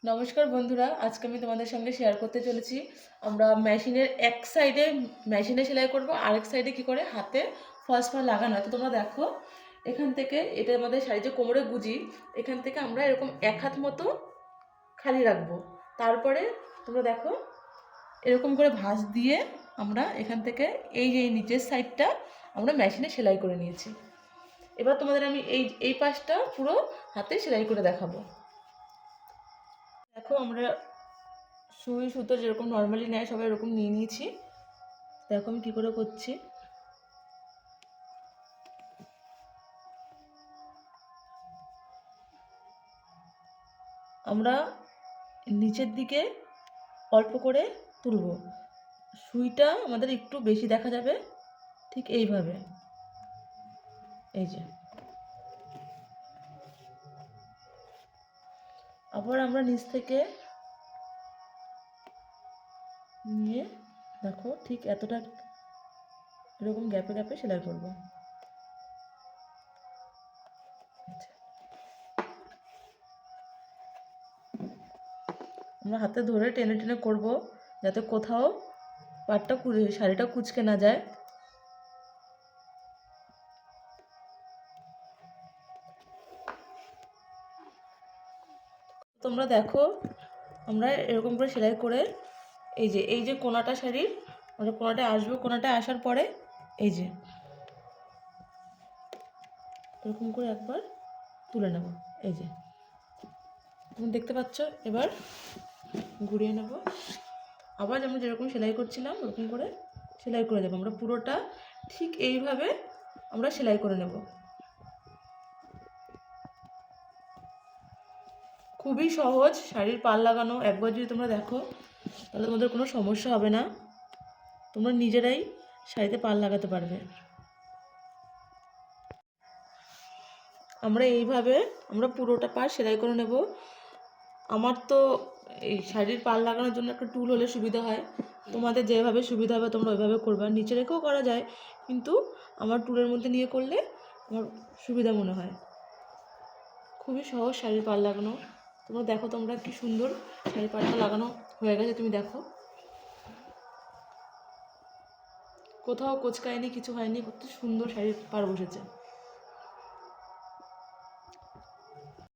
নমস্কার বন্ধুরা, আজকে আমি তোমাদের সঙ্গে শেয়ার করতে চলেছি আমরা মেশিনের এক সাইডে মেশিনে সেলাই করব, আরেক সাইডে কি করে হাতে ফলস পাড় লাগানো হয়। তো তোমরা দেখো, এখান থেকে এটা আমাদের শাড়ি যে কোমরে গুজি, এখান থেকে আমরা এরকম এক হাত মতো খালি রাখবো। তারপরে তোমরা দেখো এরকম করে ভাঁজ দিয়ে আমরা এখান থেকে এই যে নিচের সাইডটা আমরা মেশিনে সেলাই করে নিয়েছি। এবার তোমাদের আমি এই পাশটা পুরো হাতে সেলাই করে দেখাবো। দেখো, আমরা সুই সুতো যেরকম নর্মালি নেয় সবাই এরকম নিয়ে নিয়েছি। দেখো আমি কী করে করছি। আমরা নিচের দিকে অল্প করে তুলব, সুইটা আমাদের একটু বেশি দেখা যাবে, ঠিক এইভাবে। এই যে আবার আমরা নিচ থেকে নিয়ে দেখো ঠিক এতটা এরকম গ্যাপে গ্যাপে সেলাই করব। আমরা হাতে ধরে টেনে টেনে করব, যাতে কোথাও পাটটা শাড়িটা কুঁচকে না যায়। তোমরা দেখো, আমরা এরকম করে সেলাই করে এই যে কোনাটা শাড়ির, আমরা কোনাটায় আসবো, কোনাটায় আসার পরে এই যে এরকম করে একবার তুলে নেব। এই যে তুমি দেখতে পাচ্ছ, এবার ঘুরিয়ে নেব। আবার আমরা যেরকম সেলাই করছিলাম ওরকম করে সেলাই করে দেবো। আমরা পুরোটা ঠিক এইভাবে আমরা সেলাই করে নেব। খুবই সহজ শাড়ির পাড় লাগানো। একবার যদি তোমরা দেখো তাহলে তোমাদের কোনো সমস্যা হবে না, তোমরা নিজেরাই শাড়িতে পাড় লাগাতে পারবে। আমরা এইভাবে আমরা পুরোটা পাড় সেলাই করে নেব। আমার তো এই শাড়ির পাড় লাগানোর জন্য একটা টুল হলে সুবিধা হয়, তোমাদের যেভাবে সুবিধা হবে তোমরা ওইভাবে করবে। নিচে রেখেও করা যায়, কিন্তু আমার টুলের মধ্যে নিয়ে করলে আমার সুবিধা মনে হয়। খুবই সহজ শাড়ির পাড় লাগানো। তোমরা দেখো, তোমরা কি সুন্দর শাড়ির পাড়টা লাগানো হয়ে গেছে। তুমি দেখো, কোথাও কোচকায়নি, কিছু হয়নি, কত সুন্দর শাড়ির পাড় বসেছে।